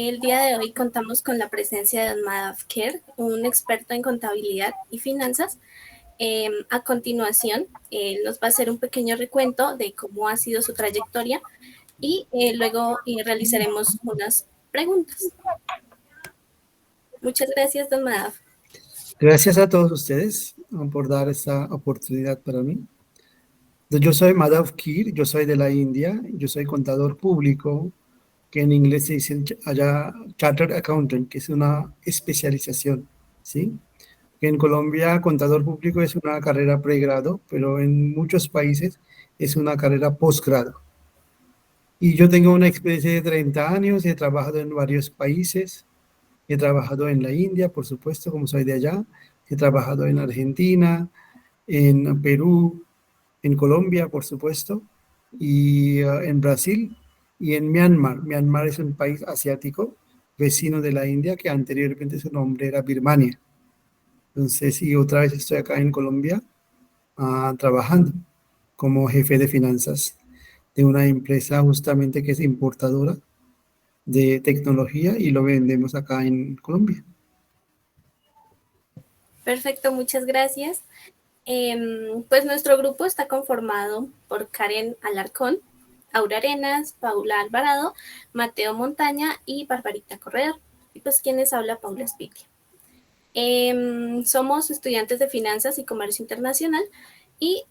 El día de hoy contamos con la presencia de don Madhav Kher, un experto en contabilidad y finanzas. A continuación, él nos va a hacer un pequeño recuento de cómo ha sido su trayectoria y luego realizaremos unas preguntas. Muchas gracias, don Madhav. Gracias a todos ustedes por dar esta oportunidad para mí. Yo soy Madhav Kher, yo soy de la India, yo soy contador público, que en inglés se dice allá Chartered Accountant, que es una especialización, ¿sí? Que en Colombia contador público es una carrera pregrado, pero en muchos países es una carrera posgrado. Y yo tengo una experiencia de 30 años, he trabajado en varios países, he trabajado en la India, por supuesto, como soy de allá, he trabajado en Argentina, en Perú, en Colombia, por supuesto, y en Brasil y en Myanmar. Myanmar es un país asiático, vecino de la India, que anteriormente su nombre era Birmania. Entonces, y otra vez estoy acá en Colombia trabajando como jefe de finanzas de una empresa justamente que es importadora de tecnología y lo vendemos acá en Colombia. Perfecto, muchas gracias. Pues nuestro grupo está conformado por Karen Alarcón, Aura Arenas, Paula Alvarado, Mateo Montaña y Barbarita Corredor. Y pues quienes habla Paula Spitia. Somos estudiantes de Finanzas y Comercio Internacional y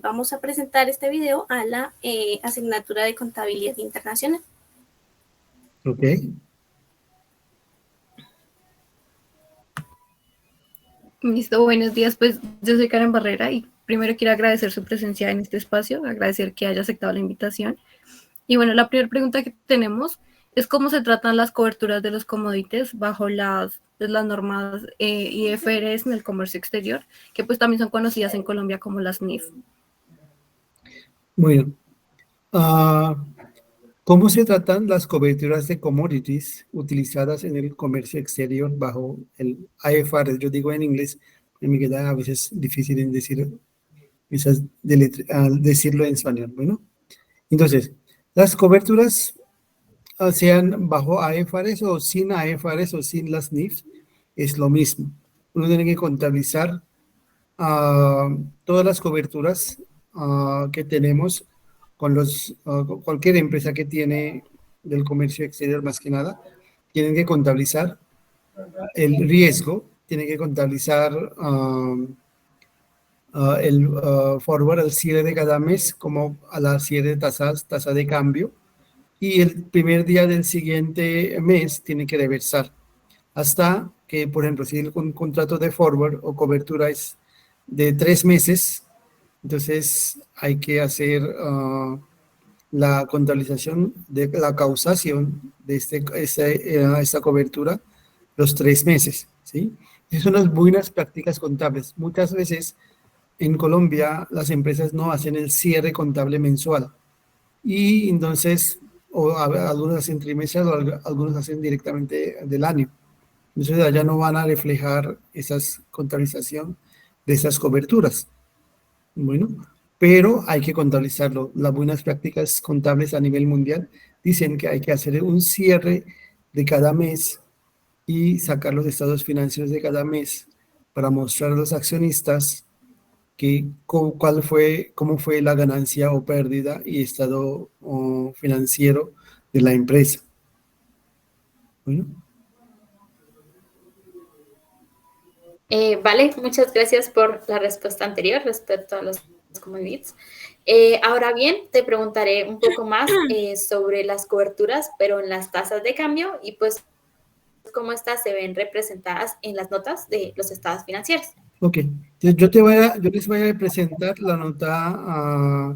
vamos a presentar este video a la asignatura de Contabilidad Internacional. Ok. Listo, buenos días. Pues yo soy Karen Barrera y primero quiero agradecer su presencia en este espacio, agradecer que haya aceptado la invitación. Y bueno, la primera pregunta que tenemos es cómo se tratan las coberturas de los commodities bajo las normas IFRS en el comercio exterior, que pues también son conocidas en Colombia como las NIF. Bueno, ¿cómo se tratan las coberturas de commodities utilizadas en el comercio exterior bajo el IFRS? Yo digo en inglés, me queda a veces difícil en decirlo en español. Bueno, entonces, las coberturas, sean bajo IFRS o sin IFRS o sin las NIF, es lo mismo. Uno tiene que contabilizar todas las coberturas que tenemos con cualquier empresa que tiene del comercio exterior, más que nada, tienen que contabilizar el riesgo, tienen que contabilizar el forward al cierre de cada mes, como a la cierre de tasa de cambio, y el primer día del siguiente mes tiene que reversar hasta que, por ejemplo, si un contrato de forward o cobertura es de 3 meses, entonces hay que hacer la contabilización de la causación de esta cobertura los 3 meses, ¿sí? Esas son las buenas prácticas contables. Muchas veces en Colombia las empresas no hacen el cierre contable mensual y entonces algunos hacen trimestral o algunos hacen directamente del año. Entonces allá no van a reflejar esa contabilización de esas coberturas. Bueno, pero hay que contabilizarlo. Las buenas prácticas contables a nivel mundial dicen que hay que hacer un cierre de cada mes y sacar los estados financieros de cada mes para mostrar a los accionistas cómo fue la ganancia o pérdida y estado financiero de la empresa. Bueno. Vale, muchas gracias por la respuesta anterior respecto a los commodities. Ahora bien, te preguntaré un poco más sobre las coberturas, pero en las tasas de cambio y pues cómo estas se ven representadas en las notas de los estados financieros. Ok, entonces yo les voy a presentar la nota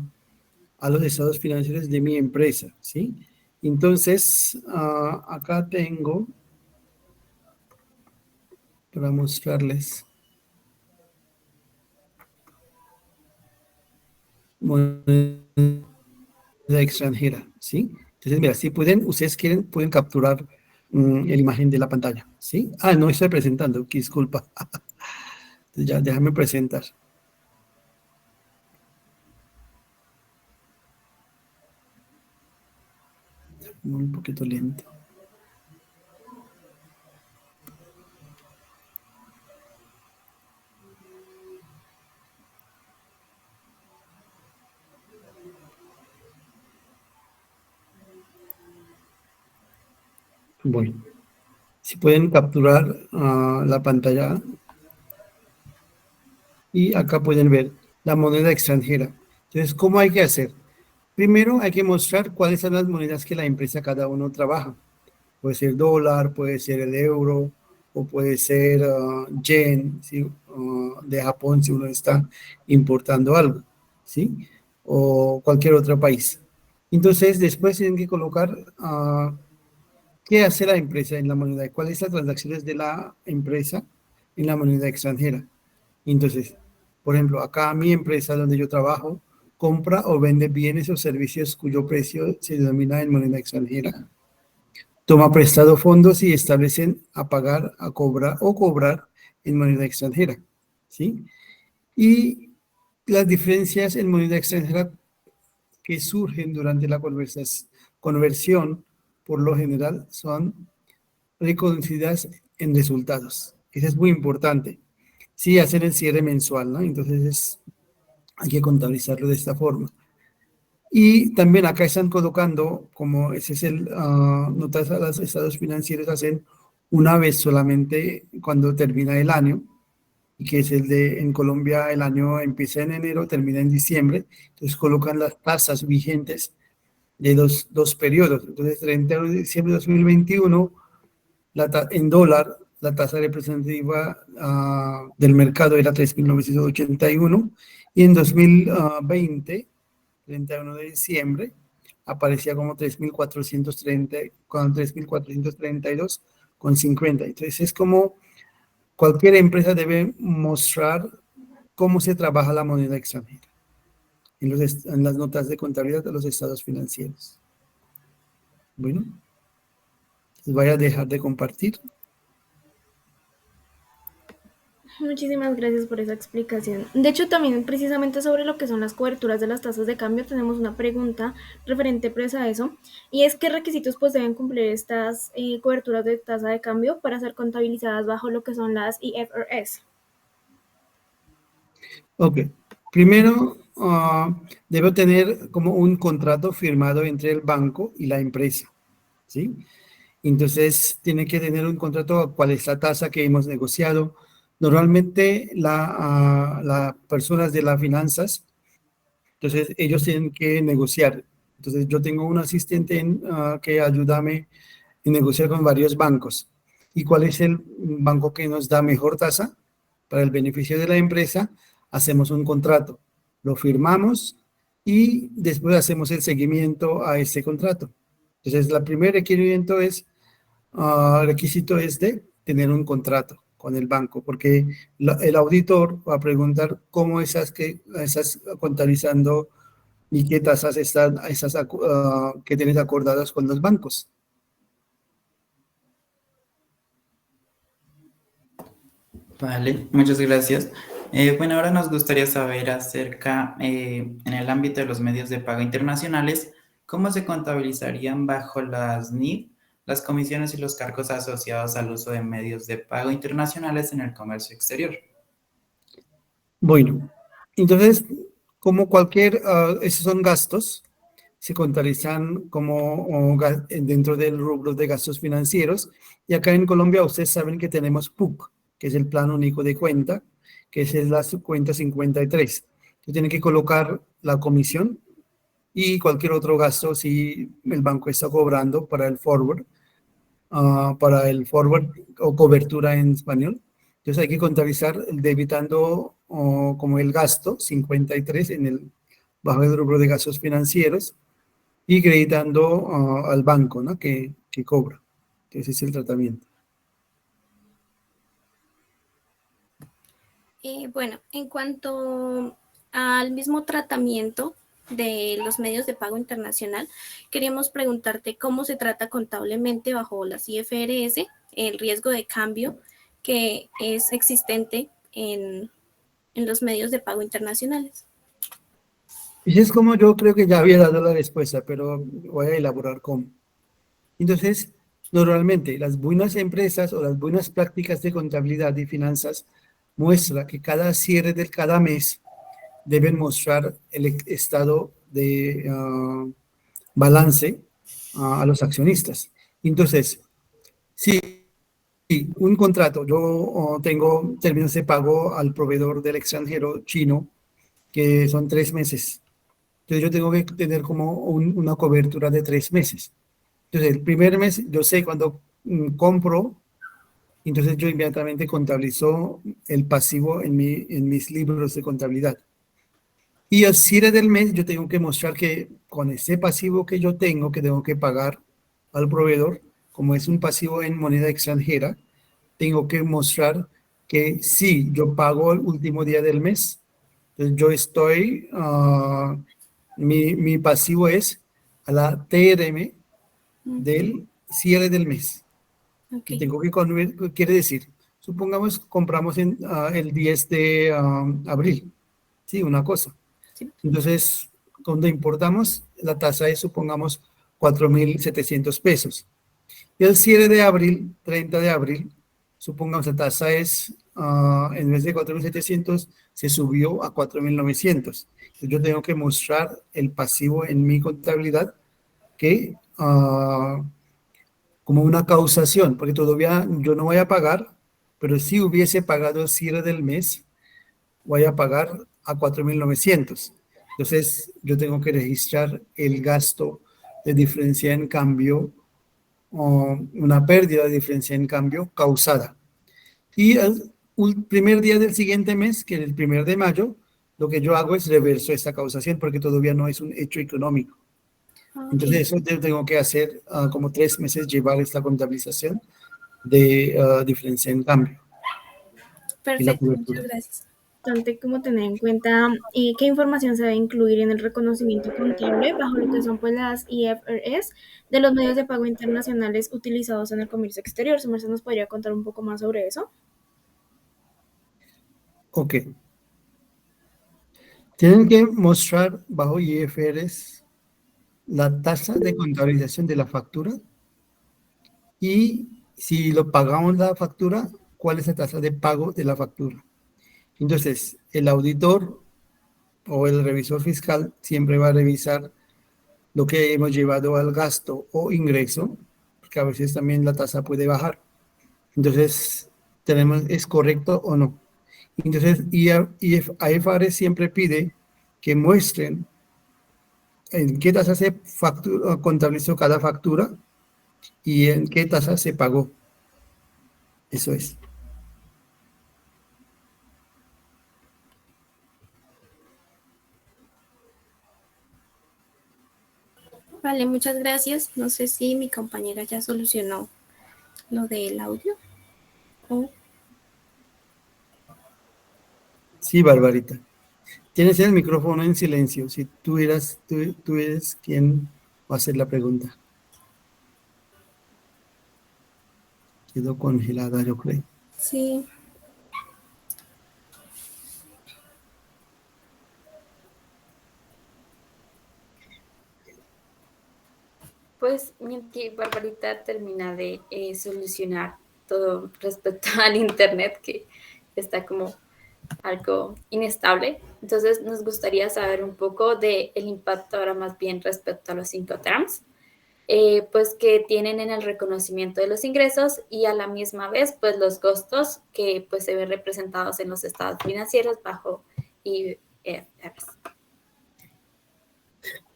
a los estados financieros de mi empresa, ¿sí? Entonces, acá tengo para mostrarles moneda extranjera, ¿sí? Entonces, mira, si pueden, ustedes quieren, pueden capturar la imagen de la pantalla, ¿sí? No estoy presentando, disculpa. Entonces, ya, déjame presentar. Un poquito lento. Bueno, si pueden capturar la pantalla y acá pueden ver la moneda extranjera. Entonces, ¿cómo hay que hacer? Primero hay que mostrar cuáles son las monedas que la empresa cada uno trabaja. Puede ser dólar, puede ser el euro, o puede ser yen, ¿sí? De Japón si uno está importando algo, ¿sí? O cualquier otro país. Entonces, después tienen que colocar qué hace la empresa en la moneda, cuáles son las transacciones de la empresa en la moneda extranjera. Entonces, por ejemplo, acá mi empresa donde yo trabajo compra o vende bienes o servicios cuyo precio se denomina en moneda extranjera. Toma prestado fondos y establecen a pagar, a cobrar o cobrar en moneda extranjera, ¿sí? Y las diferencias en moneda extranjera que surgen durante la conversión, por lo general, son reconocidas en resultados. Eso es muy importante. Sí, hacer el cierre mensual, ¿no? Entonces hay que contabilizarlo de esta forma. Y también acá están colocando, como ese es el, notas a los estados financieros hacen una vez solamente cuando termina el año, y que es el de, en Colombia el año empieza en enero, termina en diciembre, entonces colocan las tasas vigentes de los dos periodos. Entonces, 31 de diciembre de 2021, en dólar, la tasa representativa del mercado era 3.981 y en 2020 31 de diciembre, aparecía como 3.430, con 3.432,50. Entonces es como cualquier empresa debe mostrar cómo se trabaja la moneda extranjera en las notas de contabilidad de los estados financieros. Bueno, les voy a dejar de compartir. Muchísimas gracias por esa explicación. De hecho, también precisamente sobre lo que son las coberturas de las tasas de cambio, tenemos una pregunta referente pues a eso, y es qué requisitos pues deben cumplir estas coberturas de tasa de cambio para ser contabilizadas bajo lo que son las IFRS. Ok, primero debo tener como un contrato firmado entre el banco y la empresa, ¿sí? Entonces, tiene que tener un contrato, cuál es la tasa que hemos negociado. Normalmente, las personas de las finanzas, entonces ellos tienen que negociar. Entonces, yo tengo un asistente que ayúdame a negociar con varios bancos. ¿Y cuál es el banco que nos da mejor tasa? Para el beneficio de la empresa, hacemos un contrato, lo firmamos y después hacemos el seguimiento a ese contrato. Entonces, el primer requerimiento requisito es de tener un contrato con el banco, porque el auditor va a preguntar cómo estás contabilizando y qué tasas están que tienes acordadas con los bancos. Vale, muchas gracias. Bueno, ahora nos gustaría saber acerca, en el ámbito de los medios de pago internacionales, cómo se contabilizarían bajo las NIF las comisiones y los cargos asociados al uso de medios de pago internacionales en el comercio exterior. Bueno, entonces, como esos son gastos, se contabilizan como dentro del rubro de gastos financieros. Y acá en Colombia ustedes saben que tenemos PUC, que es el Plan Único de Cuenta, que es la cuenta 53. Entonces tienen que colocar la comisión y cualquier otro gasto si el banco está cobrando para el forward o cobertura en español. Entonces hay que contabilizar debitando como el gasto 53 bajo el rubro de gastos financieros y creditando al banco, ¿no? que cobra. Ese es el tratamiento. Bueno, en cuanto al mismo tratamiento de los medios de pago internacional, queríamos preguntarte cómo se trata contablemente bajo las IFRS el riesgo de cambio que es existente en los medios de pago internacionales. Y es como yo creo que ya había dado la respuesta, pero voy a elaborar cómo. Entonces, normalmente las buenas empresas o las buenas prácticas de contabilidad y finanzas muestra que cada cierre de cada mes deben mostrar el estado de balance a los accionistas. Entonces, si un contrato, yo tengo términos de pago al proveedor del extranjero chino, que son 3 meses. Entonces yo tengo que tener como una cobertura de 3 meses. Entonces el primer mes yo sé cuando compro, entonces yo inmediatamente contabilizo el pasivo en mis libros de contabilidad. Y al cierre del mes yo tengo que mostrar que con ese pasivo que yo tengo, que tengo que pagar al proveedor, como es un pasivo en moneda extranjera, tengo que mostrar que sí, yo pago el último día del mes. Entonces yo estoy, mi pasivo es a la TRM del cierre del mes. Ok. Y tengo que convertir, quiere decir, supongamos compramos el 10 de abril, sí, una cosa. Sí. Entonces, cuando importamos, la tasa es, supongamos, 4.700 pesos. Y el cierre de abril, 30 de abril, supongamos la tasa es, en vez de 4.700, se subió a 4.900. Entonces, yo tengo que mostrar el pasivo en mi contabilidad que, como una causación, porque todavía yo no voy a pagar, pero si hubiese pagado el cierre del mes, voy a pagar a 4.900. Entonces, yo tengo que registrar el gasto de diferencia en cambio, o una pérdida de diferencia en cambio causada. Y el primer día del siguiente mes, que es el 1 de mayo, lo que yo hago es reverso esta causación porque todavía no es un hecho económico. Entonces, eso yo tengo que hacer como 3 meses, llevar esta contabilización de diferencia en cambio. Perfecto, muchas gracias. Importante como tener en cuenta qué información se debe incluir en el reconocimiento contable bajo lo que son pues las IFRS de los medios de pago internacionales utilizados en el comercio exterior. Su merced nos podría contar un poco más sobre eso. Ok. Tienen que mostrar bajo IFRS la tasa de contabilización de la factura y si lo pagamos la factura, cuál es la tasa de pago de la factura. Entonces, el auditor o el revisor fiscal siempre va a revisar lo que hemos llevado al gasto o ingreso, porque a veces también la tasa puede bajar. Entonces, ¿es correcto o no? Entonces, IFRS siempre pide que muestren en qué tasa se contabilizó cada factura y en qué tasa se pagó. Eso es. Vale, muchas gracias. No sé si mi compañera ya solucionó lo del audio. Sí, Barbarita. Tienes el micrófono en silencio. Si tú eres quien va a hacer la pregunta. Quedó congelada, yo creo. Sí. Pues mientras Barbarita termina de solucionar todo respecto al internet, que está como algo inestable, entonces nos gustaría saber un poco del impacto ahora más bien respecto a los Incoterms, pues que tienen en el reconocimiento de los ingresos y a la misma vez pues los costos que pues se ven representados en los estados financieros bajo IFRS.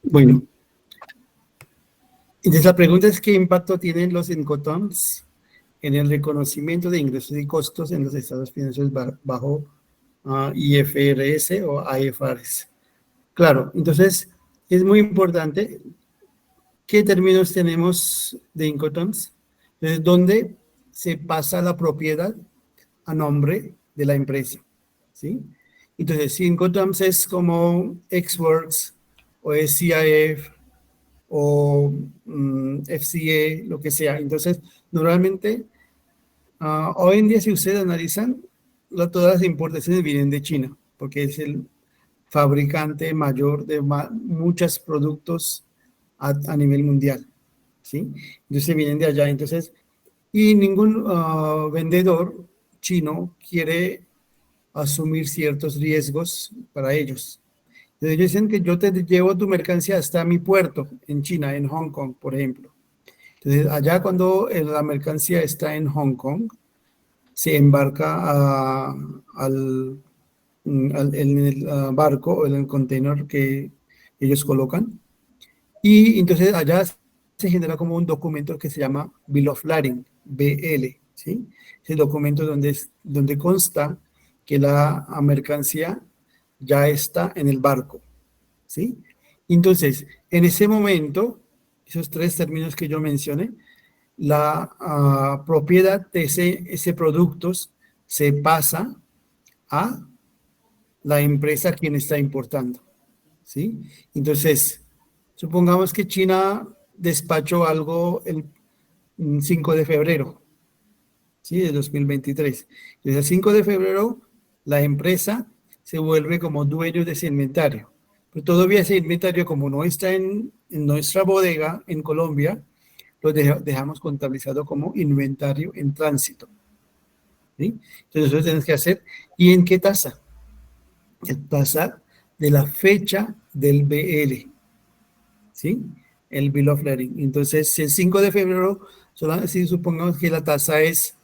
Bueno, entonces la pregunta es ¿qué impacto tienen los Incoterms en el reconocimiento de ingresos y costos en los estados financieros bajo IFRS o IFRS? Claro, entonces es muy importante qué términos tenemos de Incoterms, desde dónde se pasa la propiedad a nombre de la empresa, ¿sí? Entonces, si Incoterms es como Xworks o SCIF o FCA, lo que sea. Entonces, normalmente, hoy en día, si ustedes analizan, todas las importaciones vienen de China, porque es el fabricante mayor de muchos productos a nivel mundial. ¿sí? Entonces vienen de allá, entonces, y ningún vendedor chino quiere asumir ciertos riesgos para ellos. Entonces ellos dicen que yo te llevo tu mercancía hasta mi puerto en China, en Hong Kong, por ejemplo. Entonces allá cuando la mercancía está en Hong Kong, se embarca en el barco o en el container que ellos colocan. Y entonces allá se genera como un documento que se llama Bill of Lading, BL, ¿sí? Ese documento donde consta que la mercancía ya está en el barco, ¿sí? Entonces, en ese momento, esos tres términos que yo mencioné, la propiedad de ese producto se pasa a la empresa quien está importando, ¿sí? Entonces, supongamos que China despachó algo el 5 de febrero, ¿sí? De 2023. Desde el 5 de febrero, la empresa se vuelve como dueño de ese inventario. Pero todavía ese inventario, como no está en nuestra bodega en Colombia, lo dejamos contabilizado como inventario en tránsito, ¿sí? Entonces, eso tienes que hacer. ¿Y en qué tasa? En tasa de la fecha del BL, ¿sí? El Bill of Lading. Entonces, el 5 de febrero, si supongamos que la tasa es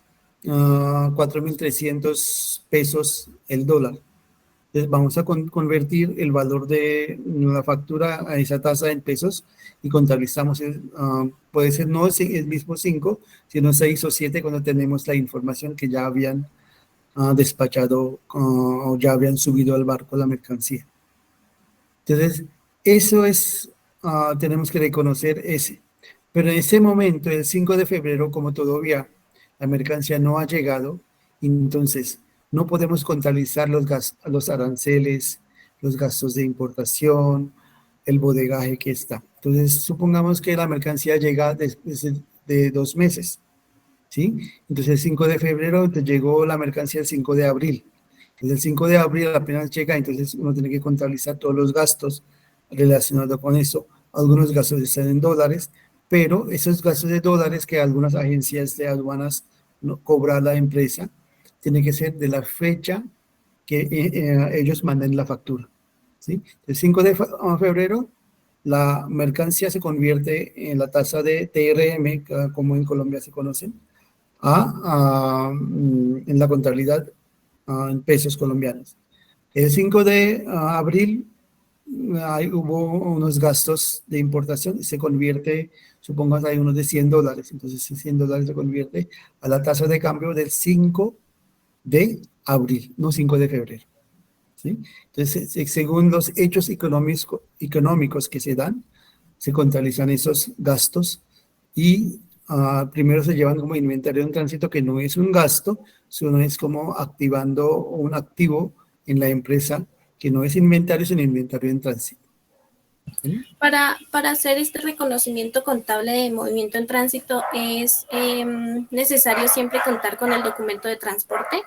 4.300 pesos el dólar. Entonces, vamos a convertir el valor de la factura a esa tasa en pesos y contabilizamos, puede ser no el mismo 5, sino 6 o 7 cuando tenemos la información que ya habían despachado o ya habían subido al barco la mercancía. Entonces, eso es, tenemos que reconocer ese. Pero en ese momento, el 5 de febrero, como todavía la mercancía no ha llegado, entonces no podemos contabilizar los aranceles, los gastos de importación, el bodegaje que está. Entonces, supongamos que la mercancía llega después de 2 meses, ¿sí? Entonces, el 5 de febrero te llegó la mercancía el 5 de abril. Entonces, el 5 de abril apenas llega, entonces uno tiene que contabilizar todos los gastos relacionados con eso. Algunos gastos están en dólares, pero esos gastos de dólares que algunas agencias de aduanas no cobra la empresa, tiene que ser de la fecha que ellos manden la factura, ¿sí? El 5 de febrero, la mercancía se convierte en la tasa de TRM, como en Colombia se conocen, en la contabilidad en pesos colombianos. El 5 de abril hubo unos gastos de importación y se convierte, supongamos hay unos de $100, entonces $100 se convierte a la tasa de cambio del 5 de abril, no 5 de febrero, ¿sí? Entonces, según los hechos económicos que se dan, se contabilizan esos gastos y primero se llevan como inventario en tránsito, que no es un gasto, sino es como activando un activo en la empresa, que no es inventario, sino inventario en tránsito. ¿Sí? Para hacer este reconocimiento contable de movimiento en tránsito, ¿es necesario siempre contar con el documento de transporte?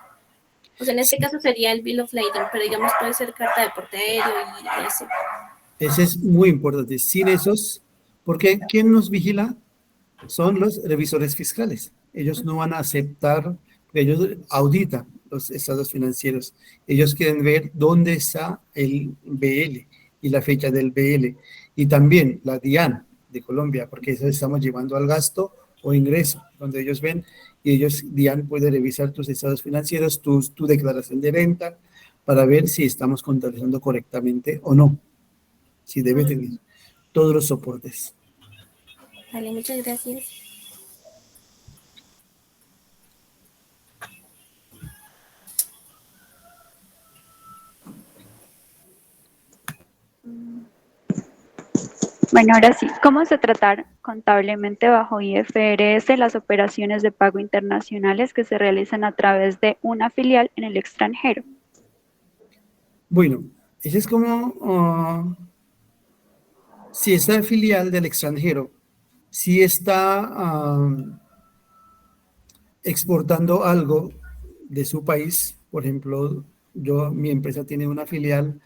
O sea, en este caso sería el Bill of Lading, pero digamos puede ser carta de porte aéreo y así. Ese es muy importante. Sin esos, porque ¿quién nos vigila? Son los revisores fiscales. Ellos no van a aceptar, ellos auditan los estados financieros. Ellos quieren ver dónde está el BL y la fecha del BL. Y también la DIAN de Colombia, porque eso estamos llevando al gasto o ingreso, donde ellos ven y ellos, DIAN puede revisar tus estados financieros, tu declaración de renta, para ver si estamos contabilizando correctamente o no. Si debe tener todos los soportes. Vale, muchas gracias. Bueno, ahora sí, ¿cómo se tratan contablemente bajo IFRS las operaciones de pago internacionales que se realizan a través de una filial en el extranjero? Bueno, ese es como si esta filial del extranjero, si está exportando algo de su país, por ejemplo, mi empresa tiene una filial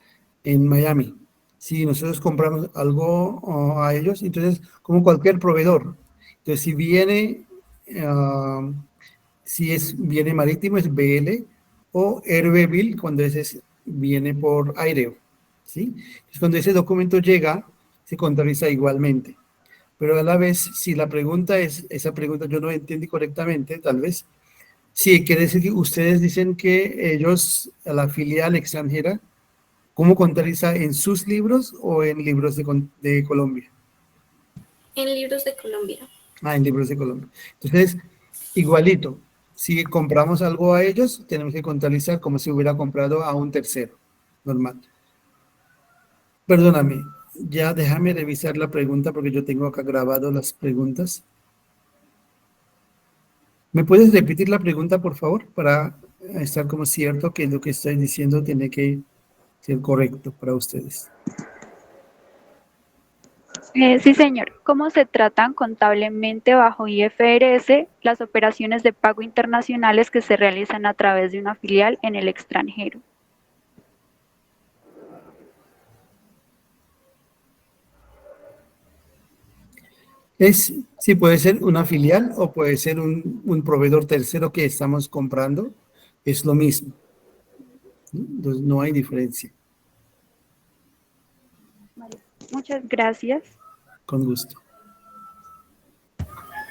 en Miami. Si nosotros compramos algo a ellos, entonces, como cualquier proveedor, Entonces, si viene, viene marítimo es BL, o Airbeville cuando viene por aéreo, ¿sí? Entonces, cuando ese documento llega, se contabiliza igualmente. Pero a la vez, si la pregunta esa pregunta yo no entendí correctamente, tal vez, sí, quiere decir que ustedes dicen que ellos, a la filial extranjera, ¿cómo contabiliza en sus libros o en libros de Colombia? En libros de Colombia. Ah, en libros de Colombia. Entonces, igualito, si compramos algo a ellos, tenemos que contabilizar como si hubiera comprado a un tercero, normal. Perdóname, ya déjame revisar la pregunta porque yo tengo acá grabado las preguntas. ¿Me puedes repetir la pregunta, por favor, para estar como cierto que lo que estoy diciendo tiene que ser correcto para ustedes? Sí, señor. ¿Cómo se tratan contablemente bajo IFRS las operaciones de pago internacionales que se realizan a través de una filial en el extranjero? Sí, puede ser una filial o puede ser un proveedor tercero que estamos comprando. Es lo mismo, ¿no? Entonces, no hay diferencia. Vale. Muchas gracias. Con gusto.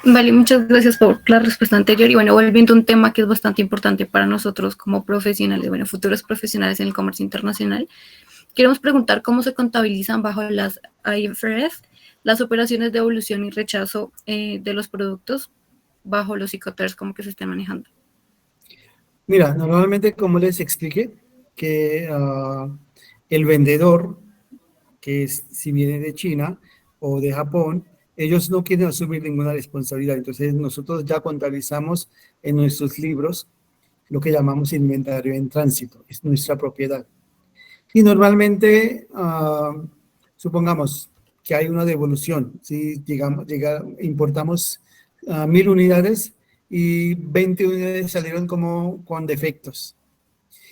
Vale, muchas gracias por la respuesta anterior. Y bueno, volviendo a un tema que es bastante importante para nosotros como profesionales, bueno, futuros profesionales en el comercio internacional, queremos preguntar cómo se contabilizan bajo las IFRS las operaciones de devolución y rechazo de los productos bajo los ICOTERS, como que se estén manejando. Mira, normalmente, como les expliqué, que el vendedor, si viene de China o de Japón, ellos no quieren asumir ninguna responsabilidad. Entonces, nosotros ya contabilizamos en nuestros libros lo que llamamos inventario en tránsito, es nuestra propiedad. Y normalmente, supongamos que hay una devolución, si importamos 1000 unidades y 20 unidades salieron como con defectos.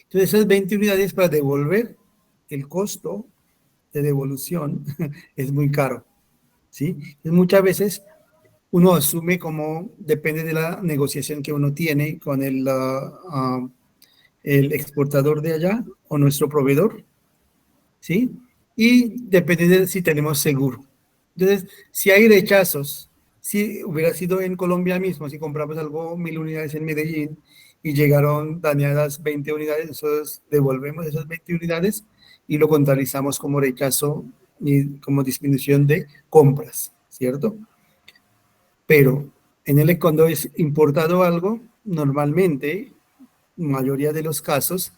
Entonces, esas 20 unidades para devolver, el costo de devolución es muy caro, ¿sí? Y muchas veces uno asume como, depende de la negociación que uno tiene con el exportador de allá o nuestro proveedor, ¿sí? Y depende de si tenemos seguro. Entonces, si hay rechazos, si hubiera sido en Colombia mismo, si compramos algo 1000 unidades en Medellín y llegaron dañadas 20 unidades, nosotros devolvemos esas 20 unidades y lo contabilizamos como rechazo y como disminución de compras, ¿cierto? Pero cuando es importado algo, normalmente, mayoría de los casos,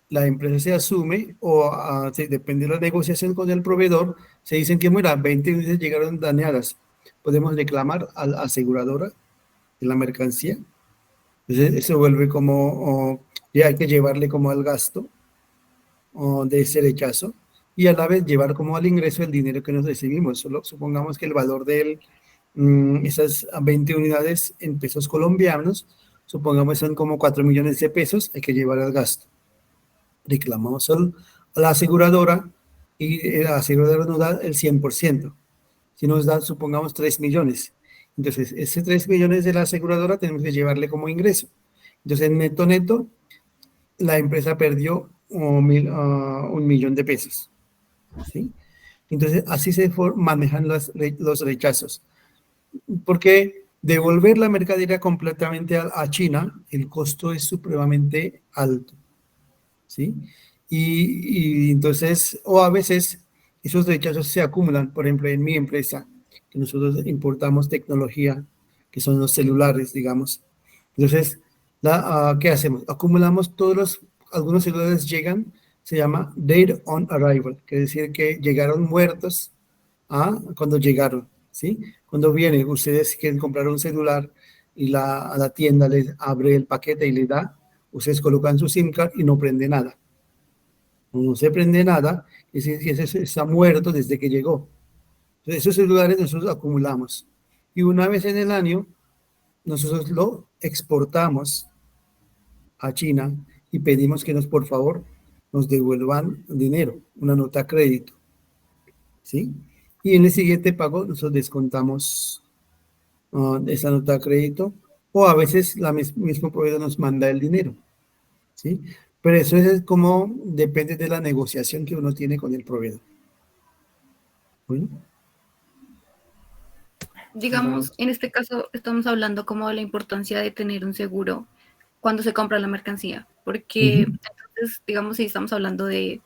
la empresa se asume o depende de la negociación con el proveedor, se dicen que, mira, 20 unidades llegaron dañadas. Podemos reclamar a la aseguradora de la mercancía. Entonces, eso vuelve como, ya hay que llevarle como al gasto de ese rechazo y a la vez llevar como al ingreso el dinero que nos recibimos. Solo supongamos que el valor de esas 20 unidades en pesos colombianos, supongamos son como 4 millones de pesos, hay que llevar al gasto. Reclamamos a la aseguradora y la aseguradora nos da el 100%. Si nos da, supongamos, 3 millones. Entonces, ese 3 millones de la aseguradora tenemos que llevarle como ingreso. Entonces, neto, la empresa perdió 1.000.000 de pesos, ¿sí? Entonces, así se manejan los rechazos. Porque devolver la mercadería completamente a China, el costo es supremamente alto, ¿sí? Y entonces, o a veces esos rechazos se acumulan. Por ejemplo, en mi empresa, que nosotros importamos tecnología, que son los celulares, digamos. Entonces, ¿qué hacemos? Acumulamos algunos celulares llegan, se llama Date on Arrival, quiere decir que llegaron muertos cuando llegaron, ¿sí? Cuando vienen, ustedes quieren comprar un celular y a la tienda les abre el paquete y le da, ustedes colocan su SIM card y no prende nada. No se prende nada, es decir, que ese está muerto desde que llegó. Entonces, esos celulares nosotros acumulamos. Y una vez en el año, nosotros lo exportamos a China y pedimos que por favor, nos devuelvan dinero, una nota a crédito, ¿sí? Y en el siguiente pago nosotros descontamos esa nota de crédito, o a veces la mismo proveedor nos manda el dinero, ¿sí? Pero eso es como depende de la negociación que uno tiene con el proveedor. ¿Sí? Digamos, en este caso estamos hablando como de la importancia de tener un seguro cuando se compra la mercancía, porque entonces, digamos, si estamos hablando de,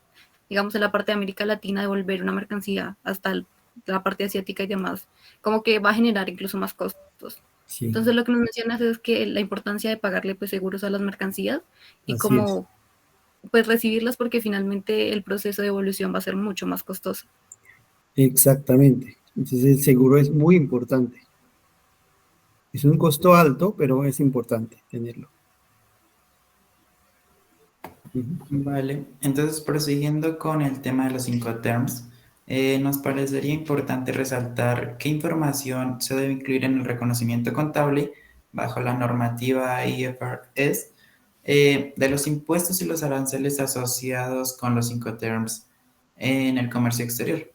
digamos, en la parte de América Latina, devolver una mercancía hasta la parte asiática y demás, como que va a generar incluso más costos. Sí, Entonces, lo que nos mencionas es que la importancia de pagarle pues seguros a las mercancías y así es. como pues recibirlas porque finalmente el proceso de evolución va a ser mucho más costoso. Exactamente. Entonces el seguro es muy importante. Es un costo alto, pero es importante tenerlo. Vale, entonces prosiguiendo con el tema de los Incoterms, nos parecería importante resaltar qué información se debe incluir en el reconocimiento contable bajo la normativa IFRS de los impuestos y los aranceles asociados con los Incoterms en el comercio exterior.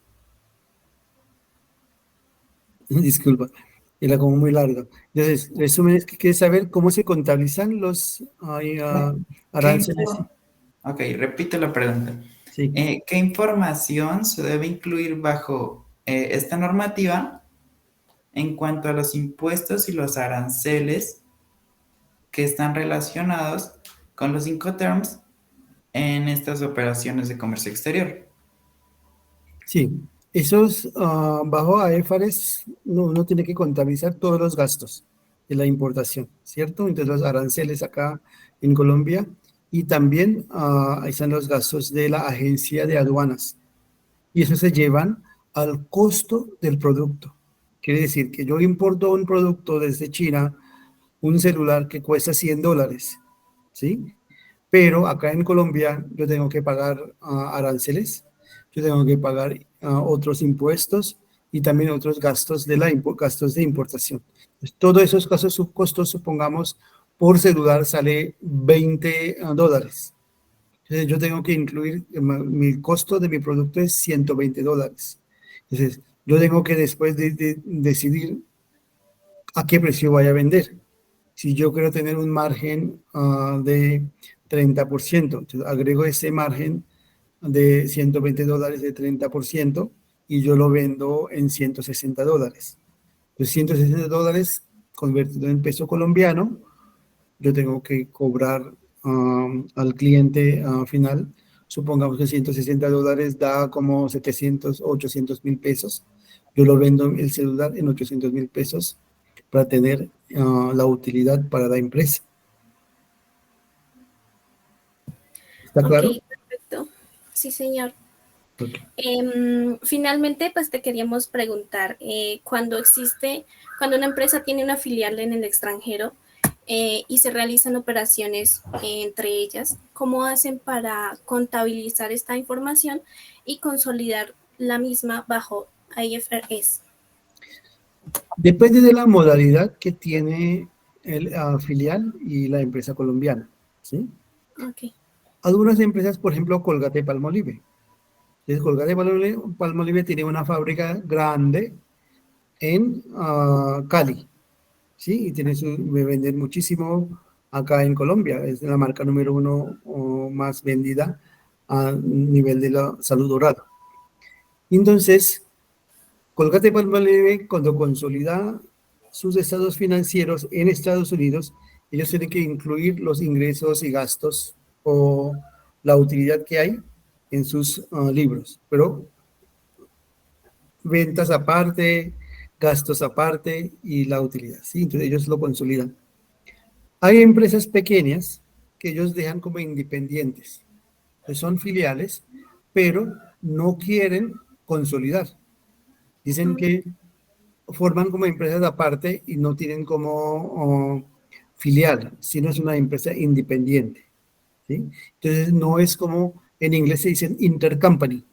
Disculpa, era como muy largo. Entonces, resumen es que quieres saber cómo se contabilizan los aranceles. Ok, repito la pregunta. Sí. ¿Qué información se debe incluir bajo esta normativa en cuanto a los impuestos y los aranceles que están relacionados con los Incoterms en estas operaciones de comercio exterior? Sí, esos bajo AEFARES uno tiene que contabilizar todos los gastos de la importación, ¿cierto? Entonces los aranceles acá en Colombia y también ahí están los gastos de la agencia de aduanas y eso se llevan al costo del producto. Quiere decir que yo importo un producto desde China, un celular que cuesta $100, ¿sí? Pero acá en Colombia yo tengo que pagar aranceles, yo tengo que pagar otros impuestos y también otros gastos gastos de importación. Entonces, todos esos gastos subcostos, supongamos, por celular sale $20. Entonces yo tengo que incluir, mi costo de mi producto es $120. Entonces yo tengo que después de decidir a qué precio voy a vender. Si yo quiero tener un margen de 30%, entonces agrego ese margen de $120 de 30% y yo lo vendo en $160. Entonces $160 convertido en peso colombiano, yo tengo que cobrar al cliente final, supongamos que $160 da como 700, 800 mil pesos. Yo lo vendo el celular en 800 mil pesos para tener la utilidad para la empresa. ¿Está claro? Ok, perfecto. Sí, señor. Okay. Finalmente, pues te queríamos preguntar, cuando una empresa tiene una filial en el extranjero y se realizan operaciones entre ellas, ¿cómo hacen para contabilizar esta información y consolidar la misma bajo IFRS? Depende de la modalidad que tiene el filial y la empresa colombiana, ¿sí? Ok. Algunas empresas, por ejemplo, Colgate-Palmolive. Entonces, Colgate-Palmolive tiene una fábrica grande en Cali, ¿sí? Y venden muchísimo acá en Colombia. Es la marca número 1 o más vendida a nivel de la salud oral. Entonces, Colgate-Palmolive, cuando consolida sus estados financieros en Estados Unidos, ellos tienen que incluir los ingresos y gastos o la utilidad que hay en sus libros, pero ventas aparte, gastos aparte y la utilidad, ¿sí? Entonces ellos lo consolidan. Hay empresas pequeñas que ellos dejan como independientes, que son filiales, pero no quieren consolidar. Dicen que forman como empresas aparte y no tienen como filial, sino es una empresa independiente, ¿sí? Entonces no es como, en inglés se dicen intercompany,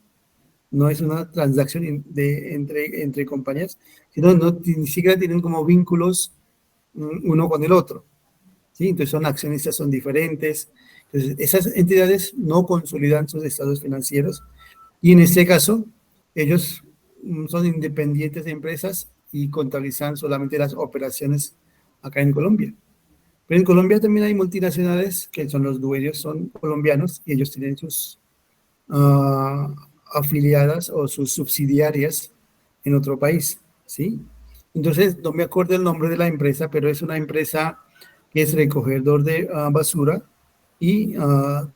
no es una transacción entre compañías, sino ni siquiera tienen como vínculos uno con el otro, ¿sí? Entonces son accionistas, son diferentes. Entonces esas entidades no consolidan sus estados financieros y en este caso ellos son independientes de empresas y contabilizan solamente las operaciones acá en Colombia. Pero en Colombia también hay multinacionales que son los dueños, son colombianos y ellos tienen sus afiliadas o sus subsidiarias en otro país, ¿sí? Entonces, no me acuerdo el nombre de la empresa, pero es una empresa que es recogedor de basura y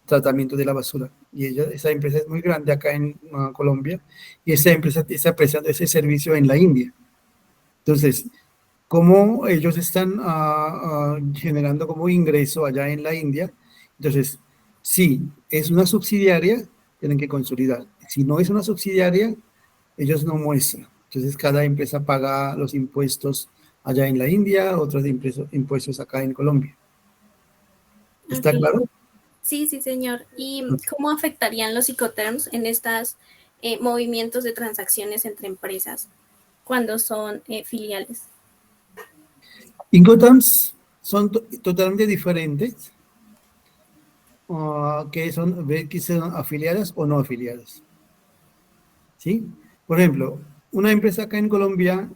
tratamiento de la basura. Y esa empresa es muy grande acá en Colombia y esa empresa está prestando ese servicio en la India. Entonces, ¿cómo ellos están generando como ingreso allá en la India? Entonces, si es una subsidiaria, tienen que consolidar. Si no es una subsidiaria, ellos no muestran. Entonces, cada empresa paga los impuestos allá en la India, otros impuestos acá en Colombia. ¿Está Ok. claro? Sí, sí, señor. ¿Y cómo afectarían los Incoterms en estos movimientos de transacciones entre empresas cuando son filiales? Incoterms son totalmente diferentes, que son afiliadas o no afiliadas. ¿Sí? Por ejemplo, una empresa acá en Colombia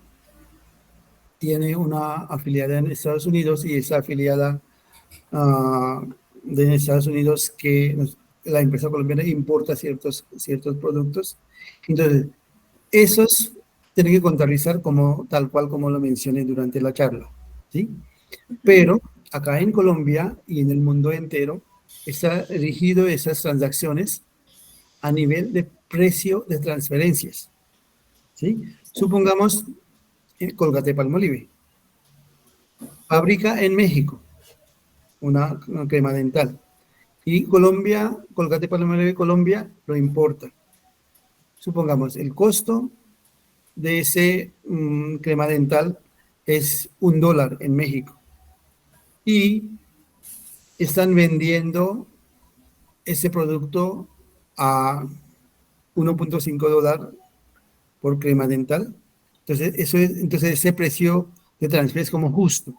tiene una afiliada en Estados Unidos y esa afiliada de Estados Unidos la empresa colombiana importa ciertos productos. Entonces, esos tienen que contabilizar como, tal cual como lo mencioné durante la charla, ¿sí? Pero acá en Colombia y en el mundo entero está rigido esas transacciones a nivel de precio de transferencias, ¿sí? Supongamos Colgate-Palmolive, fabrica en México una crema dental y Colombia, Colgate-Palmolive Colombia lo importa. Supongamos el costo de ese crema dental es $1 en México y están vendiendo ese producto a $1.5 por crema dental. Entonces ese precio de transfer es como justo.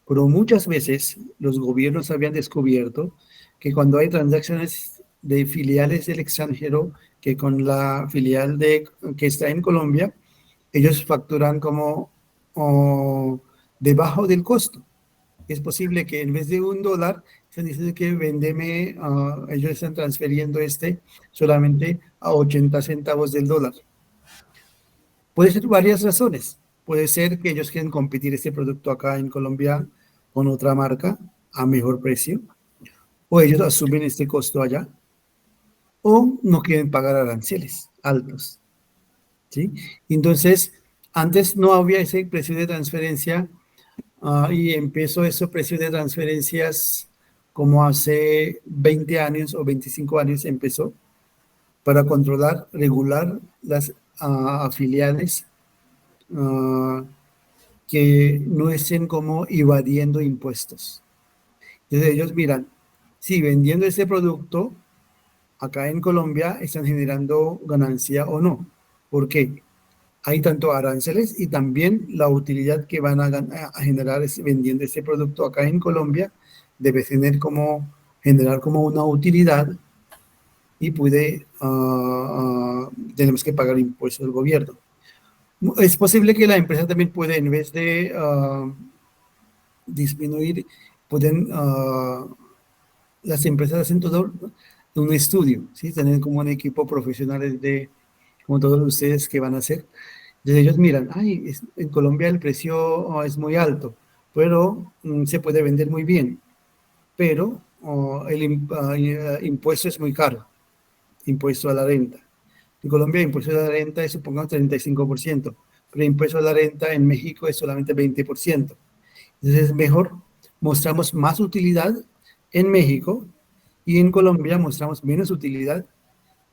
Pero muchas veces los gobiernos habían descubierto que cuando hay transacciones de filiales del extranjero, que con la filial que está en Colombia, ellos facturan como debajo del costo. Es posible que en vez de $1, están diciendo que ellos están transfiriendo solamente a 80 centavos del dólar. Puede ser varias razones. Puede ser que ellos quieren competir este producto acá en Colombia con otra marca a mejor precio, o ellos asumen este costo allá, o no quieren pagar aranceles altos, ¿sí? Entonces, antes no había ese precio de transferencia y empezó ese precio de transferencias como hace 20 años o 25 años empezó para controlar, regular las afiliadas que no estén como evadiendo impuestos. Entonces ellos miran, si vendiendo ese producto acá en Colombia están generando ganancia o no. ¿Por qué? Hay tanto aranceles y también la utilidad que van a generar vendiendo este producto acá en Colombia debe generar como una utilidad y tenemos que pagar impuestos al gobierno. Es posible que la empresa también puede, en vez de disminuir, las empresas hacen todo un estudio, ¿sí? Tienen como un equipo profesional como todos ustedes que van a hacer. Entonces ellos miran, en Colombia el precio es muy alto, pero se puede vender muy bien, pero el impuesto es muy caro, impuesto a la renta. En Colombia el impuesto a la renta es, supongamos, 35%, pero el impuesto a la renta en México es solamente 20%. Entonces es mejor, mostramos más utilidad en México y en Colombia mostramos menos utilidad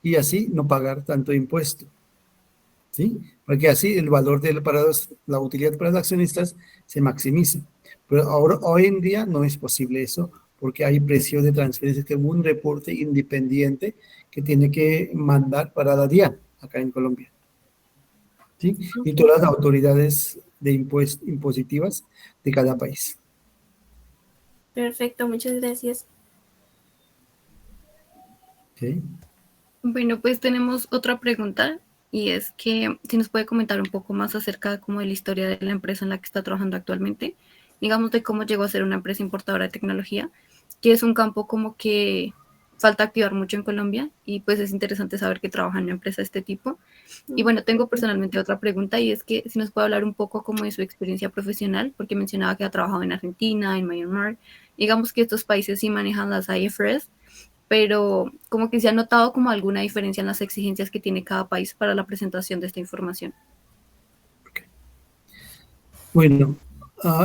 y así no pagar tanto impuesto, ¿sí? Porque así el valor la utilidad para los accionistas se maximiza. Pero hoy en día no es posible eso porque hay precios de transferencia que hubo un reporte independiente que tiene que mandar para la DIAN acá en Colombia, ¿sí? Y todas las autoridades impositivas de cada país. Perfecto, muchas gracias. ¿Sí? Bueno, pues tenemos otra pregunta y es que si nos puede comentar un poco más acerca como de la historia de la empresa en la que está trabajando actualmente, digamos de cómo llegó a ser una empresa importadora de tecnología, que es un campo como que falta activar mucho en Colombia y pues es interesante saber que trabaja en una empresa de este tipo. Y bueno, tengo personalmente otra pregunta y es que si nos puede hablar un poco como de su experiencia profesional, porque mencionaba que ha trabajado en Argentina, en Myanmar, digamos que estos países sí manejan las IFRS, pero como que se ha notado como alguna diferencia en las exigencias que tiene cada país para la presentación de esta información. Bueno,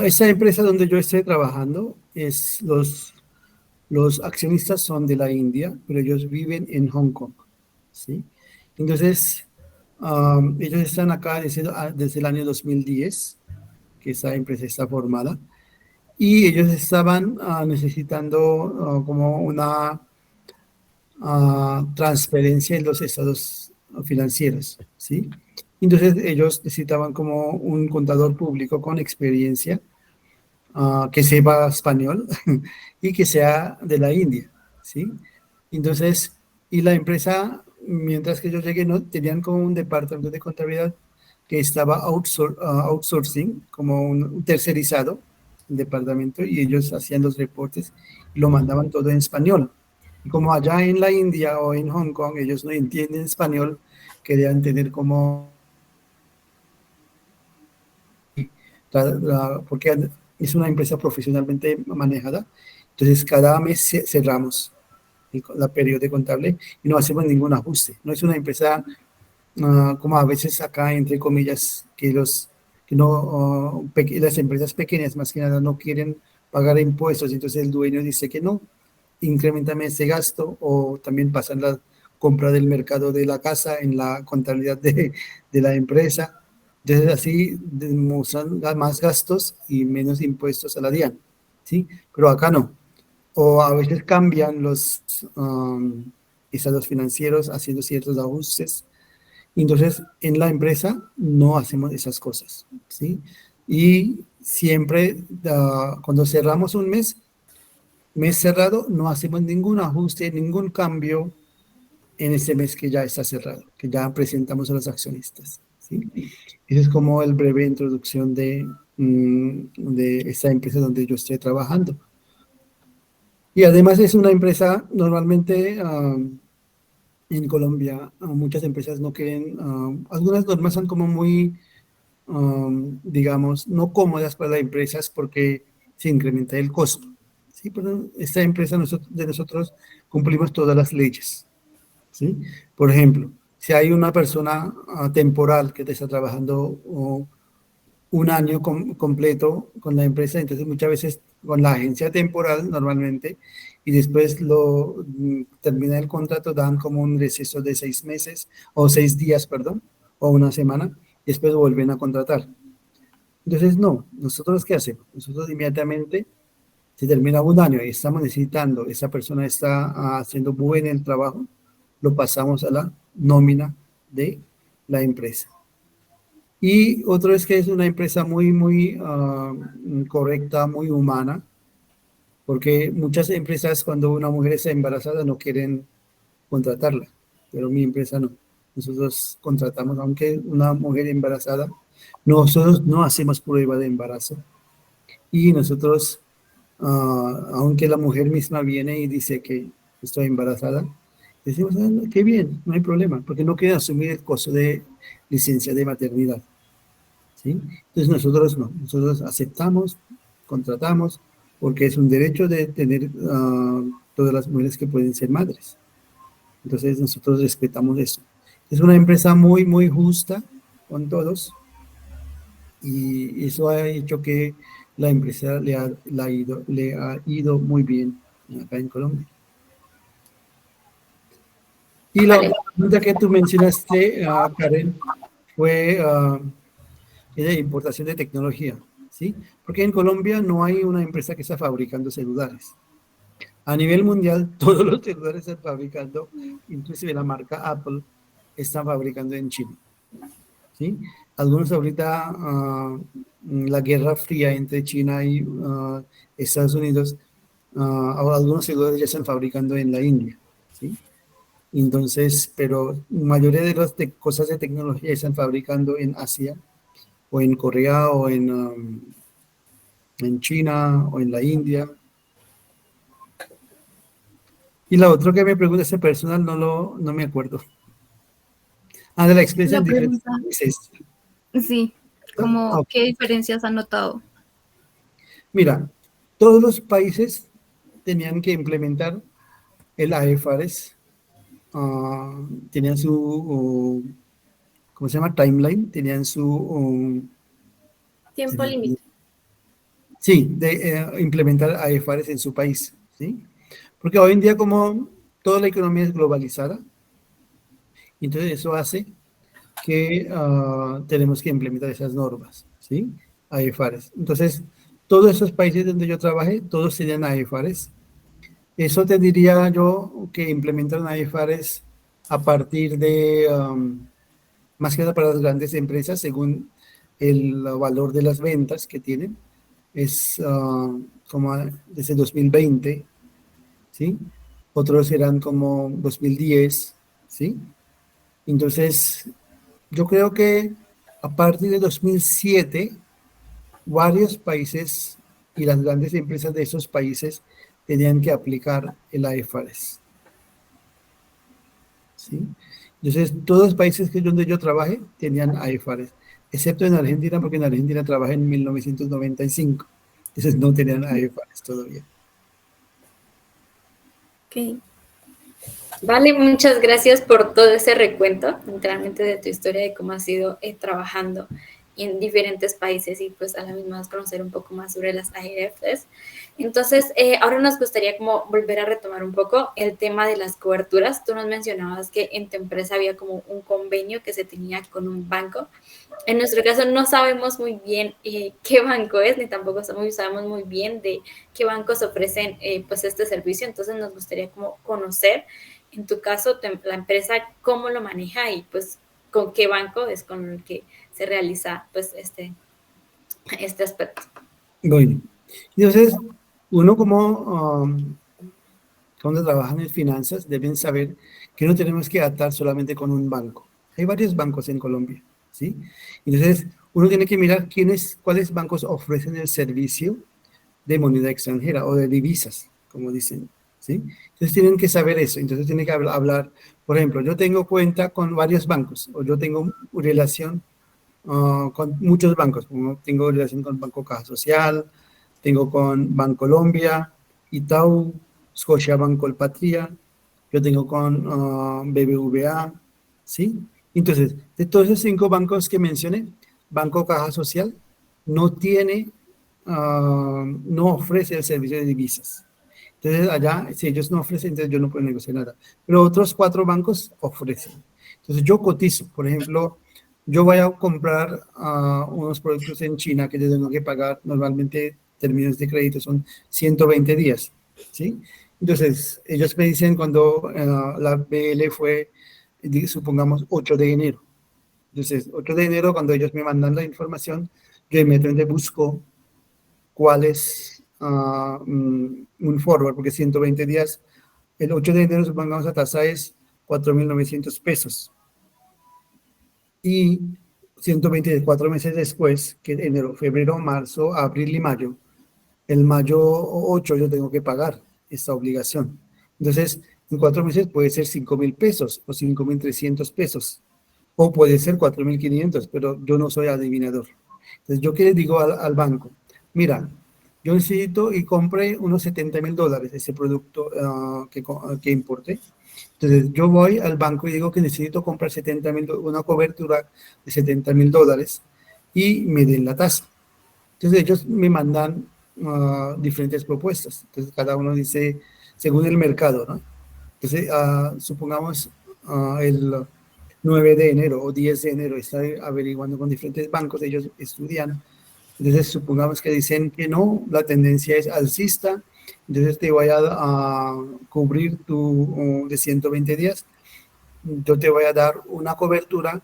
esta empresa donde yo estoy trabajando los accionistas son de la India, pero ellos viven en Hong Kong, ¿sí? Entonces, ellos están acá desde el año 2010, que esta empresa está formada, y ellos estaban necesitando como una transferencia en los estados financieros, ¿sí? Entonces, ellos necesitaban como un contador público con experiencia que sepa español y que sea de la India, ¿sí? Entonces, y la empresa, mientras que yo llegué, no, tenían como un departamento de contabilidad que estaba outsourcing, como un tercerizado, un departamento, y ellos hacían los reportes y lo mandaban todo en español. Y como allá en la India o en Hong Kong ellos no entienden español, querían tener como porque es una empresa profesionalmente manejada. Entonces, cada mes cerramos la periodo contable y no hacemos ningún ajuste. No es una empresa como a veces acá, entre comillas, que no, las empresas pequeñas más que nada no quieren pagar impuestos. Entonces, el dueño dice que no, incrementame ese gasto o también pasan la compra del mercado de la casa en la contabilidad de la empresa. Entonces así demuestran más gastos y menos impuestos a la DIAN, ¿sí? Pero acá no. O a veces cambian los estados financieros haciendo ciertos ajustes. Entonces en la empresa no hacemos esas cosas, ¿sí? Y siempre cuando cerramos un mes cerrado, no hacemos ningún ajuste, ningún cambio en ese mes que ya está cerrado, que ya presentamos a los accionistas, ¿sí? Esa es como el breve introducción de esta empresa donde yo estoy trabajando. Y además es una empresa, normalmente en Colombia, muchas empresas no quieren, algunas normas son como muy, digamos, no cómodas para las empresas porque se incrementa el costo. Sí, pero esta empresa de nosotros cumplimos todas las leyes, ¿sí? Por ejemplo, si hay una persona temporal que te está trabajando un año completo con la empresa, entonces muchas veces con la agencia temporal normalmente, y después termina el contrato, dan como un receso de 6 meses, o 6 días, perdón, o una semana, y después vuelven a contratar. Entonces, no, nosotros ¿qué hacemos? Nosotros inmediatamente se termina un año y estamos necesitando, esa persona está haciendo buen el trabajo, lo pasamos a la nómina de la empresa. Y otro es que es una empresa muy, muy correcta, muy humana, porque muchas empresas cuando una mujer está embarazada no quieren contratarla, pero mi empresa no. Nosotros contratamos, aunque una mujer embarazada, nosotros no hacemos prueba de embarazo. Y nosotros, aunque la mujer misma viene y dice que estoy embarazada, decimos, qué bien, no hay problema, porque no quieren asumir el costo de licencia de maternidad, ¿sí? Entonces nosotros no, nosotros aceptamos, contratamos, porque es un derecho de tener todas las mujeres que pueden ser madres. Entonces nosotros respetamos eso. Es una empresa muy, muy justa con todos y eso ha hecho que la empresa le ha ido muy bien acá en Colombia. Y la pregunta que tú mencionaste, Karen, fue de importación de tecnología, ¿sí? Porque en Colombia no hay una empresa que está fabricando celulares. A nivel mundial, todos los celulares están fabricando, inclusive la marca Apple, está fabricando en China, ¿sí? Algunos ahorita, la guerra fría entre China y Estados Unidos, ahora algunos celulares ya están fabricando en la India, ¿sí? Entonces, pero la mayoría de las cosas de tecnología están fabricando en Asia, o en Corea, o en China, o en la India. Y la otra que me pregunta ese personal no me acuerdo. Ah, de la experiencia La en diferentes pregunta, países. sí, Ah, como ok. qué diferencias han notado. Mira, todos los países tenían que implementar el IFRS, tenían su, ¿cómo se llama? Timeline, tenían su, Tiempo límite. sí, de implementar IFRS en su país, ¿sí? Porque hoy en día como toda la economía es globalizada, entonces eso hace que tenemos que implementar esas normas, ¿sí? IFRS. Entonces, todos esos países donde yo trabajé, todos tenían IFRS. Eso te diría yo que implementan IFRS a partir de, más que nada para las grandes empresas, según el valor de las ventas que tienen, es como desde 2020, ¿sí? Otros serán como 2010, ¿sí? Entonces, yo creo que a partir de 2007, varios países y las grandes empresas de esos países tenían que aplicar el IFRS, ¿sí? Entonces, todos los países donde yo trabajé tenían IFRS, excepto en Argentina, porque en Argentina trabajé en 1995, entonces no tenían IFRS todavía. Ok. Vale, muchas gracias por todo ese recuento, literalmente de tu historia, de cómo has ido trabajando en diferentes países y pues a la misma vez conocer un poco más sobre las IFRS. Entonces, ahora nos gustaría como volver a retomar un poco el tema de las coberturas. Tú nos mencionabas que en tu empresa había como un convenio que se tenía con un banco. En nuestro caso no sabemos muy bien qué banco es, ni tampoco sabemos muy bien de qué bancos ofrecen pues este servicio. Entonces nos gustaría como conocer, en tu caso, la empresa, cómo lo maneja y pues con qué banco es con el que se realiza pues este aspecto. Bueno, entonces, uno como cuando trabajan en finanzas deben saber que no tenemos que atar solamente con un banco. Hay varios bancos en Colombia, ¿sí? Entonces, uno tiene que mirar cuáles bancos ofrecen el servicio de moneda extranjera o de divisas, como dicen, ¿sí? Entonces tienen que saber eso. Entonces tienen que hablar, por ejemplo, yo tengo cuenta con varios bancos o yo tengo relación con muchos bancos, como tengo relación con Banco Caja Social, tengo con Bancolombia, Itaú, Scotiabank Colpatria, yo tengo con BBVA, ¿sí? Entonces, de todos esos 5 bancos que mencioné, Banco Caja Social no tiene, no ofrece el servicio de divisas. Entonces, allá, si ellos no ofrecen, entonces yo no puedo negociar nada. Pero otros 4 bancos ofrecen. Entonces, yo cotizo, por ejemplo, yo voy a comprar unos productos en China que yo tengo que pagar, normalmente términos de crédito son 120 días, ¿sí? Entonces, ellos me dicen cuando la BL fue, supongamos, 8 de enero. Entonces, 8 de enero, cuando ellos me mandan la información, yo inmediatamente busco cuál es un forward, porque 120 días, el 8 de enero, supongamos, la tasa es 4.900 pesos. Y 124 meses después, que enero, febrero, marzo, abril y mayo, el mayo 8 yo tengo que pagar esta obligación. Entonces, en 4 meses puede ser 5.000 pesos o 5.300 pesos, o puede ser 4.500, pero yo no soy adivinador. Entonces, yo qué le digo al banco, mira, yo necesito y compré unos $70.000 ese producto que importé. Entonces, yo voy al banco y digo que necesito comprar una cobertura de $70.000 y me den la tasa. Entonces, ellos me mandan diferentes propuestas. Entonces, cada uno dice, según el mercado, ¿no? Entonces, supongamos el 9 de enero o 10 de enero, está averiguando con diferentes bancos, ellos estudian. Entonces, supongamos que dicen que no, la tendencia es alcista, entonces te voy a cubrir de 120 días, yo te voy a dar una cobertura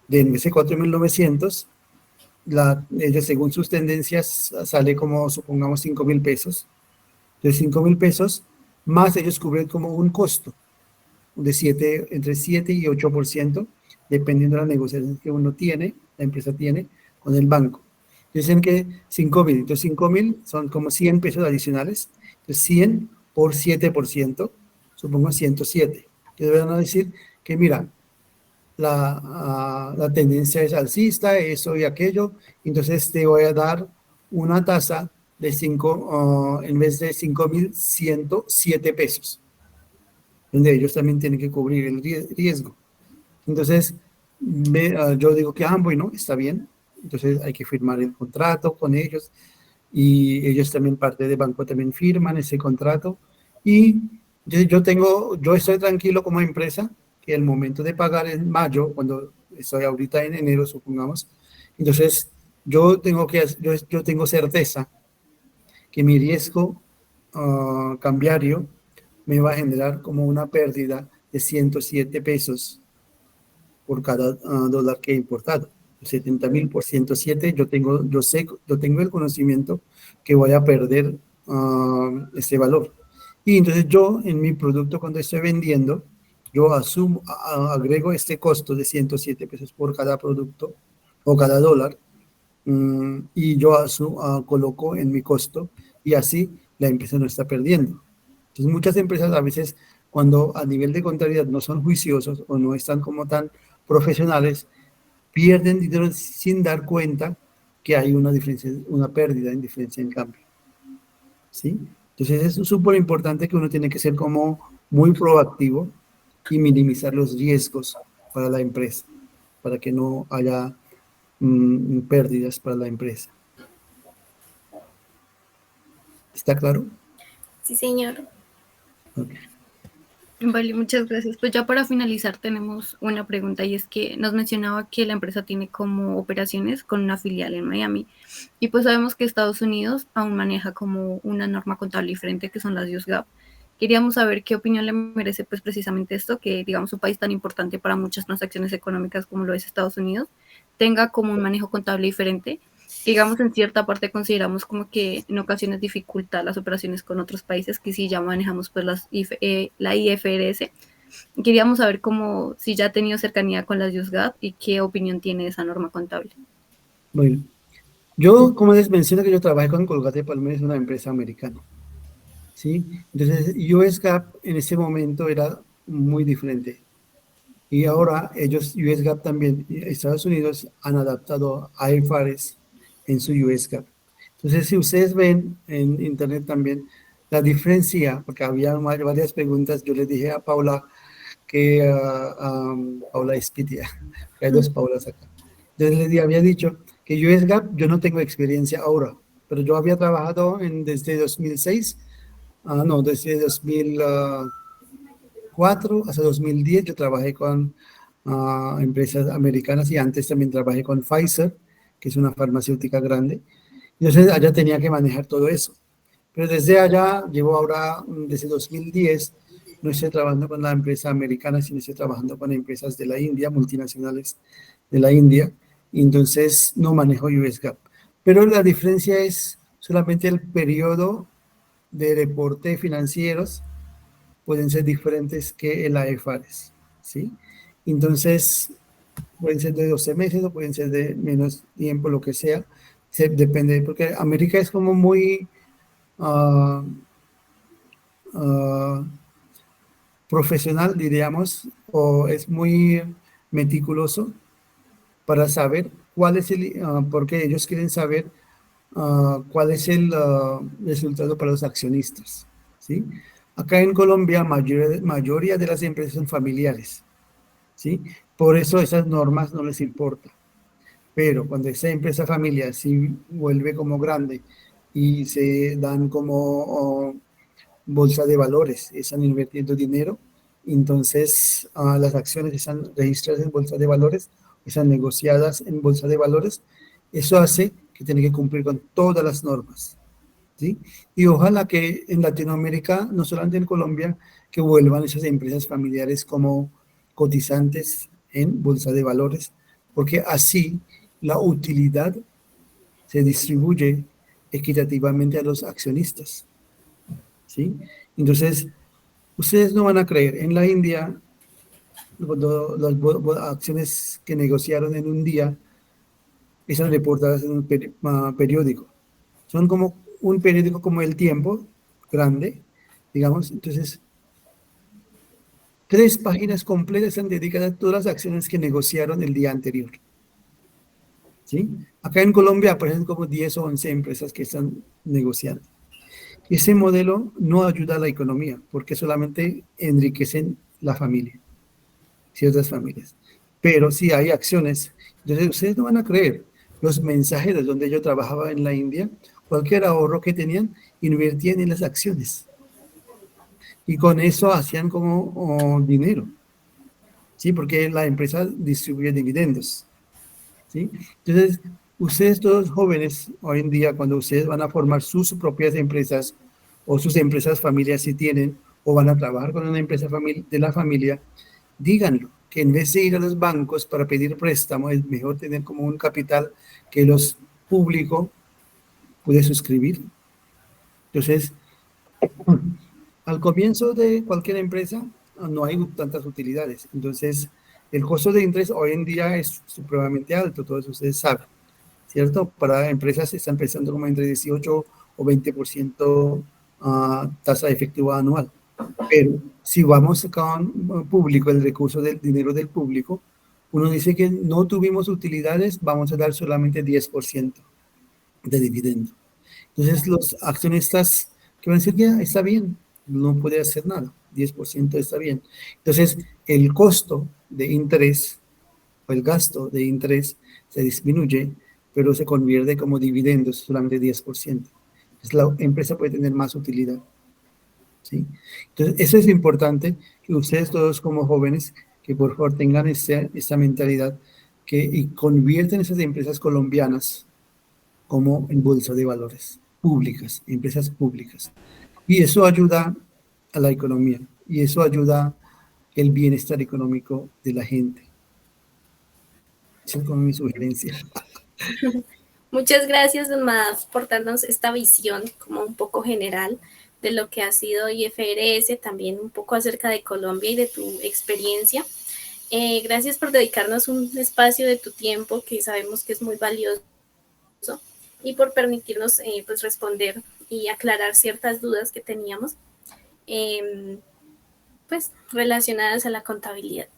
de en vez de 4.900, ellos según sus tendencias sale como, supongamos, 5.000 pesos. Entonces, 5.000 pesos, más ellos cubren como un costo. de 7, entre 7 y 8%, dependiendo de las negociaciones que uno tiene, la empresa tiene con el banco. Dicen que 5.000, entonces 5.000 son como 100 pesos adicionales, entonces 100 por 7%, supongo 107. Que deberán decir que mira, la tendencia es alcista, eso y aquello, entonces te voy a dar una tasa de 5, en vez de 5.107 pesos, donde ellos también tienen que cubrir el riesgo. Entonces, yo digo que, bueno, está bien, entonces hay que firmar el contrato con ellos, y ellos también, parte del banco, también firman ese contrato, y yo estoy tranquilo como empresa, que el momento de pagar en mayo, cuando estoy ahorita en enero, supongamos, entonces yo tengo certeza que mi riesgo cambiario me va a generar como una pérdida de 107 pesos por cada dólar que he importado. 70.000 por 107, yo tengo el conocimiento que voy a perder ese valor. Y entonces yo en mi producto, cuando estoy vendiendo, yo agrego este costo de 107 pesos por cada producto o cada dólar, y yo coloco en mi costo, y así la empresa no está perdiendo. Entonces muchas empresas a veces, cuando a nivel de contabilidad no son juiciosos o no están como tan profesionales, pierden dinero sin dar cuenta que hay una diferencia, una pérdida en diferencia en cambio. ¿Sí? Entonces es súper importante que uno tiene que ser como muy proactivo y minimizar los riesgos para la empresa, para que no haya pérdidas para la empresa. ¿Está claro? Sí, señor. Okay. Vale, muchas gracias. Pues ya para finalizar tenemos una pregunta, y es que nos mencionaba que la empresa tiene como operaciones con una filial en Miami, y pues sabemos que Estados Unidos aún maneja como una norma contable diferente, que son las US GAAP. Queríamos saber qué opinión le merece pues precisamente esto, que digamos un país tan importante para muchas transacciones económicas como lo es Estados Unidos tenga como un manejo contable diferente. Digamos, en cierta parte consideramos como que en ocasiones dificulta las operaciones con otros países que sí ya manejamos pues la IFRS. Queríamos saber cómo, si ya ha tenido cercanía con las US GAAP y qué opinión tiene de esa norma contable. Bueno, yo, como les mencioné, que yo trabajé con Colgate Palmolive, es una empresa americana, ¿sí? Entonces, US GAAP en ese momento era muy diferente. Y ahora US GAAP también, Estados Unidos han adaptado a IFRS en su US GAAP. Entonces, si ustedes ven en internet también la diferencia, porque había varias preguntas, yo les dije a Paula que, Paula Espitia, que hay dos Paulas acá. Entonces les había dicho que US GAAP yo no tengo experiencia ahora, pero yo había trabajado desde 2006, desde 2004 hasta 2010 yo trabajé con empresas americanas, y antes también trabajé con Pfizer, que es una farmacéutica grande. Entonces allá tenía que manejar todo eso. Pero desde allá, llevo ahora, desde 2010, no estoy trabajando con la empresa americana, sino estoy trabajando con empresas de la India, multinacionales de la India, y entonces no manejo US GAAP. Pero la diferencia es solamente el periodo de reporte financieros, pueden ser diferentes que el IFRS, ¿sí? Entonces, pueden ser de 12 meses o pueden ser de menos tiempo, lo que sea. Depende, porque América es como muy profesional, diríamos, o es muy meticuloso para saber cuál es porque ellos quieren saber cuál es el resultado para los accionistas, ¿sí? Acá en Colombia, mayoría de las empresas son familiares, ¿sí? Por eso esas normas no les importa. Pero cuando esa empresa familiar sí vuelve como grande y se dan como bolsa de valores, están invirtiendo dinero, entonces las acciones están registradas en bolsa de valores, están negociadas en bolsa de valores, eso hace que tienen que cumplir con todas las normas, ¿sí? Y ojalá que en Latinoamérica, no solamente en Colombia, que vuelvan esas empresas familiares como cotizantes en bolsa de valores, porque así la utilidad se distribuye equitativamente a los accionistas, ¿sí? Entonces, ustedes no van a creer, en la India acciones que negociaron en un día, esas reportadas en un periódico. Son como un periódico como El Tiempo, grande, digamos. Entonces, 3 páginas completas están dedicadas a todas las acciones que negociaron el día anterior. ¿Sí? Acá en Colombia aparecen como 10 o 11 empresas que están negociando. Ese modelo no ayuda a la economía porque solamente enriquecen la familia, ciertas familias. Pero sí hay acciones. Entonces, ustedes no van a creer, los mensajeros donde yo trabajaba en la India, cualquier ahorro que tenían, invertían en las acciones. Y con eso hacían como dinero. ¿Sí? Porque la empresa distribuye dividendos. ¿Sí? Entonces, ustedes todos jóvenes, hoy en día, cuando ustedes van a formar sus propias empresas o sus empresas familias si tienen, o van a trabajar con una empresa de la familia, díganlo, que en vez de ir a los bancos para pedir préstamo, es mejor tener como un capital que los público puede suscribir. Entonces, al comienzo de cualquier empresa no hay tantas utilidades. Entonces, el costo de interés hoy en día es supremamente alto, todos ustedes saben, ¿cierto? Para empresas se está empezando como entre 18 o 20% tasa efectiva anual. Pero si vamos con público, el recurso del dinero del público, uno dice que no tuvimos utilidades, vamos a dar solamente 10% de dividendo. Entonces los accionistas que van a decir, ya está bien, no puede hacer nada, 10% está bien. Entonces el costo de interés o el gasto de interés se disminuye, pero se convierte como dividendos solamente 10%. Entonces la empresa puede tener más utilidad. ¿Sí? Entonces, eso es importante que ustedes todos como jóvenes, que por favor tengan esta mentalidad y convierten esas empresas colombianas como en bolsa de valores públicas, empresas públicas. Y eso ayuda a la economía y eso ayuda el bienestar económico de la gente. Esa es como mi sugerencia. Muchas gracias, don Madaf, por darnos esta visión como un poco general de lo que ha sido IFRS, también un poco acerca de Colombia y de tu experiencia. Gracias por dedicarnos un espacio de tu tiempo que sabemos que es muy valioso y por permitirnos pues responder y aclarar ciertas dudas que teníamos pues relacionadas a la contabilidad.